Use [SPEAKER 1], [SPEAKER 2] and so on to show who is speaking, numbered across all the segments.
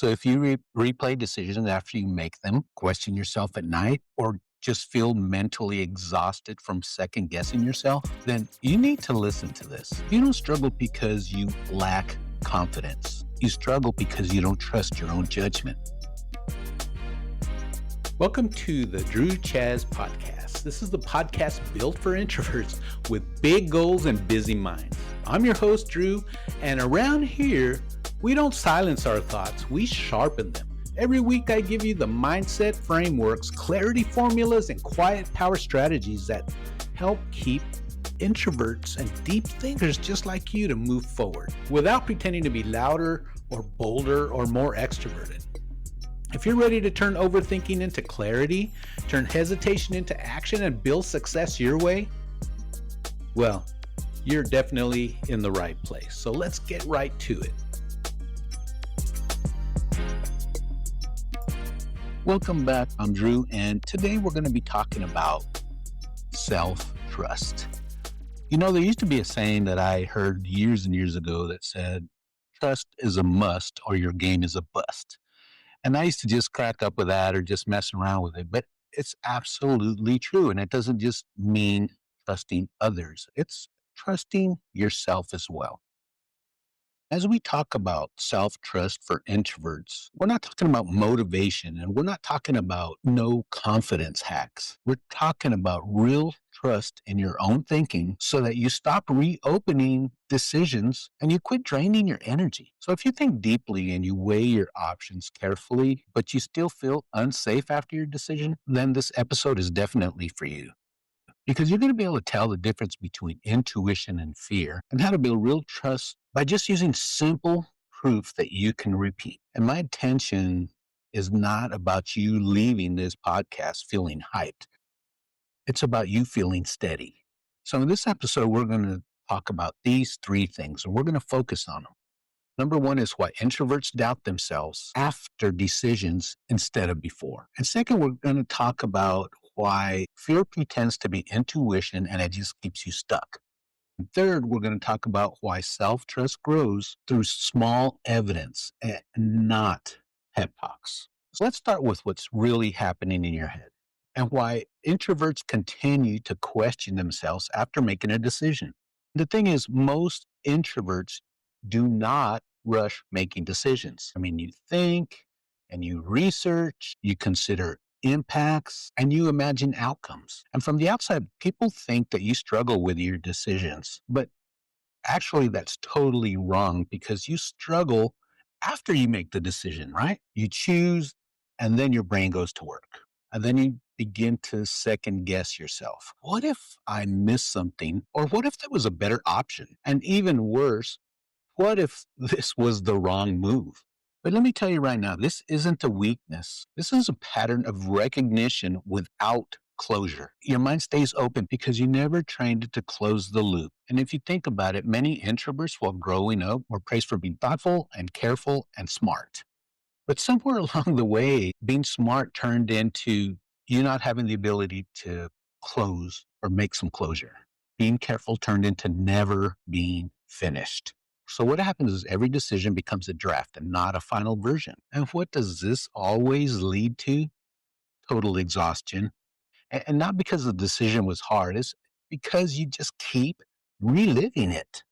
[SPEAKER 1] So if you replay decisions after you make them, question yourself at night, or just feel mentally exhausted from second guessing yourself, then you need to listen to this. You don't struggle because you lack confidence. You struggle because you don't trust your own judgment. Welcome to the Drew Chaz Podcast. This is the podcast built for introverts with big goals and busy minds. I'm your host, Drew, and around here, we don't silence our thoughts, we sharpen them. Every week, I give you the mindset frameworks, clarity formulas, and quiet power strategies that help keep introverts and deep thinkers just like you to move forward without pretending to be louder or bolder or more extroverted. If you're ready to turn overthinking into clarity, turn hesitation into action, and build success your way, well, you're definitely in the right place. So let's get right to it. Welcome back. I'm Drew, and today we're going to be talking about self-trust. You know, there used to be a saying that I heard years and years ago that said, trust is a must or your game is a bust. And I used to just crack up with that or just mess around with it, but it's absolutely true. And it doesn't just mean trusting others. It's trusting yourself as well. As we talk about self-trust for introverts, we're not talking about motivation and we're not talking about no confidence hacks. We're talking about real trust in your own thinking so that you stop reopening decisions and you quit draining your energy. So if you think deeply and you weigh your options carefully, but you still feel unsafe after your decision, then this episode is definitely for you. Because you're going to be able to tell the difference between intuition and fear and how to build real trust by just using simple proof that you can repeat. And my intention is not about you leaving this podcast feeling hyped. It's about you feeling steady. So in this episode, we're going to talk about these three things, and we're going to focus on them. Number one is why introverts doubt themselves after decisions instead of before. And second, we're going to talk about why fear pretends to be intuition and it just keeps you stuck. And third, we're going to talk about why self-trust grows through small evidence and not pep talks. So let's start with what's really happening in your head and why introverts continue to question themselves after making a decision. The thing is, most introverts do not rush making decisions. I mean, you think and you research, you consider impacts, and you imagine outcomes. And from the outside, people think that you struggle with your decisions. But actually, that's totally wrong because you struggle after you make the decision, right? You choose, and then your brain goes to work. And then you begin to second guess yourself. What if I missed something? Or what if there was a better option? And even worse, what if this was the wrong move? But let me tell you right now, this isn't a weakness. This is a pattern of recognition without closure. Your mind stays open because you never trained it to close the loop. And if you think about it, many introverts while growing up were praised for being thoughtful and careful and smart. But somewhere along the way, being smart turned into you not having the ability to close or make some closure. Being careful turned into never being finished. So what happens is every decision becomes a draft and not a final version. And what does this always lead to? Total exhaustion. And not because the decision was hard, it's because you just keep reliving it.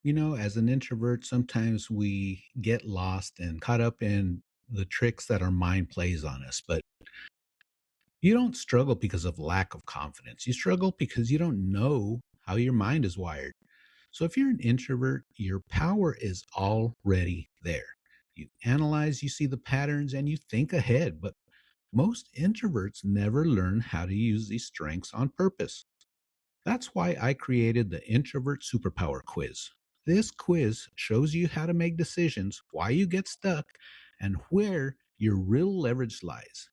[SPEAKER 1] You know, as an introvert, sometimes we get lost and caught up in the tricks that our mind plays on us. But you don't struggle because of lack of confidence. You struggle because you don't know how your mind is wired. So if you're an introvert, your power is already there. You analyze, you see the patterns, and you think ahead. But most introverts never learn how to use these strengths on purpose. That's why I created the Introvert Superpower Quiz. This quiz shows you how to make decisions, why you get stuck, and where your real leverage lies.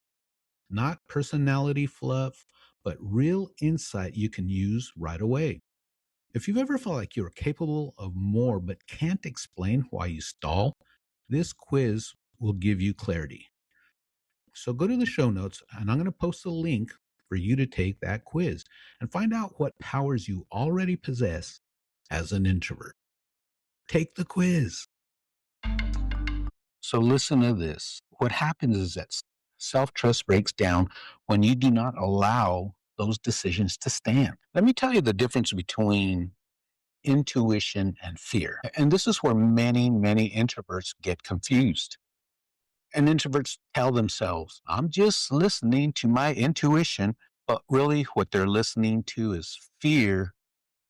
[SPEAKER 1] Not personality fluff, but real insight you can use right away. If you've ever felt like you're capable of more but can't explain why you stall, this quiz will give you clarity. So go to the show notes and I'm going to post a link for you to take that quiz and find out what powers you already possess as an introvert. Take the quiz. So listen to this. What happens is that self-trust breaks down when you do not allow those decisions to stand. Let me tell you the difference between intuition and fear. And this is where many introverts get confused. And introverts tell themselves, I'm just listening to my intuition. But really, what they're listening to is fear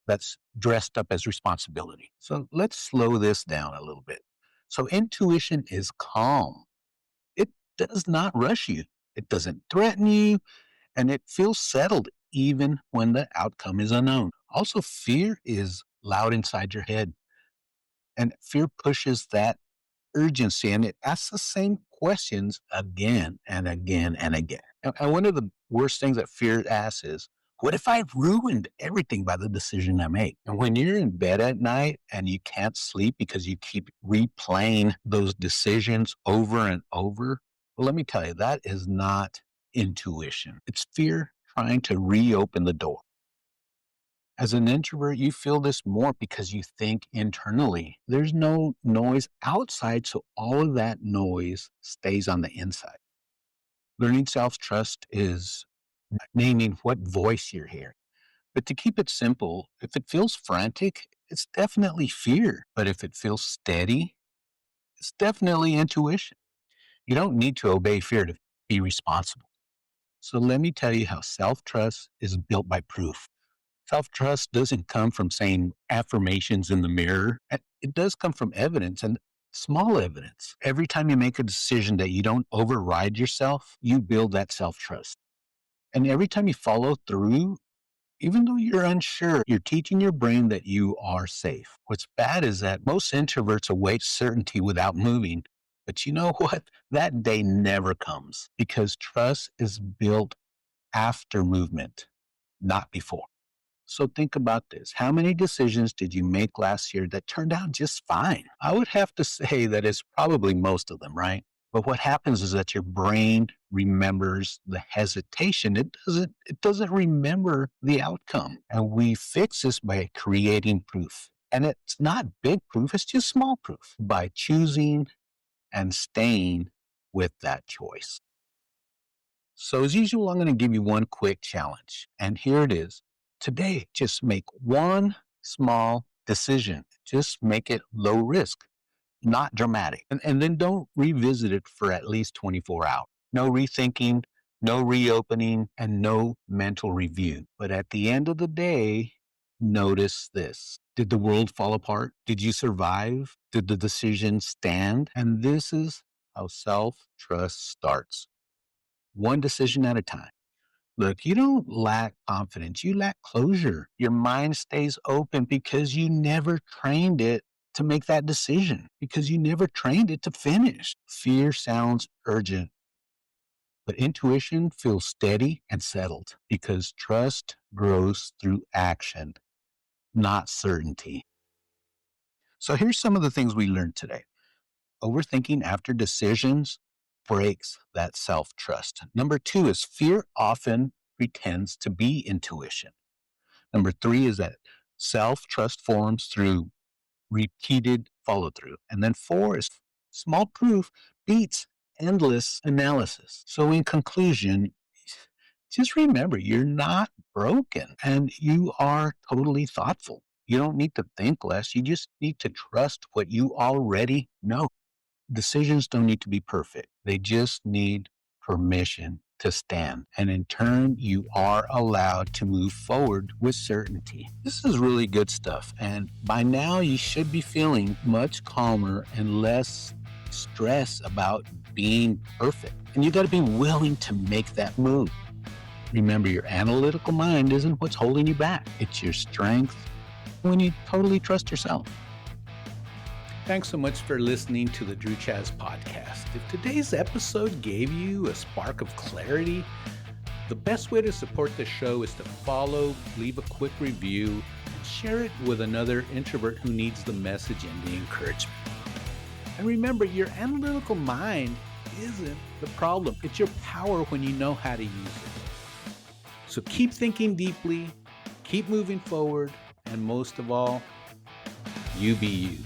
[SPEAKER 1] that's dressed up as responsibility. So let's slow this down a little bit. So, intuition is calm, it does not rush you, it doesn't threaten you, and it feels settled even when the outcome is unknown. Also, fear is loud inside your head, and fear pushes that urgency and it asks the same questions again and again and again. And one of the worst things that fear asks is, what if I've ruined everything by the decision I make? And when you're in bed at night and you can't sleep because you keep replaying those decisions over and over, well, let me tell you, that is not intuition. It's fear trying to reopen the door. As an introvert, you feel this more because you think internally. There's no noise outside, so all of that noise stays on the inside. Learning self trust is naming what voice you're hearing. But to keep it simple, if it feels frantic, it's definitely fear. But if it feels steady, it's definitely intuition. You don't need to obey fear to be responsible. So let me tell you how self trust is built by proof. Self trust doesn't come from saying affirmations in the mirror. It does come from evidence and small evidence. Every time you make a decision that you don't override yourself, you build that self trust. And every time you follow through, even though you're unsure, you're teaching your brain that you are safe. What's bad is that most introverts await certainty without moving. But you know what? That day never comes because trust is built after movement, not before. So think about this. How many decisions did you make last year that turned out just fine? I would have to say that it's probably most of them, right? But what happens is that your brain remembers the hesitation. It doesn't remember the outcome. And we fix this by creating proof. And it's not big proof, it's just small proof by choosing and staying with that choice. So as usual, I'm going to give you one quick challenge. And here it is. Today, just make one small decision. Just make it low risk, not dramatic. And then don't revisit it for at least 24 hours. No rethinking, no reopening, and no mental review. But at the end of the day, notice this. Did the world fall apart? Did you survive? Did the decision stand? And this is how self-trust starts. One decision at a time. Look, you don't lack confidence. You lack closure. Your mind stays open because you never trained it to make that decision, because you never trained it to finish. Fear sounds urgent, but intuition feels steady and settled because trust grows through action, not certainty. So here's some of the things we learned today. Overthinking after decisions breaks that self-trust. Number 2 is fear often pretends to be intuition. Number 3 is that self-trust forms through repeated follow-through. And then 4 is small proof beats endless analysis. So in conclusion, just remember you're not broken and you are totally thoughtful. You don't need to think less. You just need to trust what you already know. Decisions don't need to be perfect. They just need permission to stand. And in turn, you are allowed to move forward with certainty. This is really good stuff. And by now, you should be feeling much calmer and less stress about being perfect. And you got to be willing to make that move. Remember, your analytical mind isn't what's holding you back. It's your strength when you totally trust yourself. Thanks so much for listening to the Drew Chaz Podcast. If today's episode gave you a spark of clarity, the best way to support the show is to follow, leave a quick review, and share it with another introvert who needs the message and the encouragement. And remember, your analytical mind isn't the problem. It's your power when you know how to use it. So keep thinking deeply, keep moving forward, and most of all, you be you.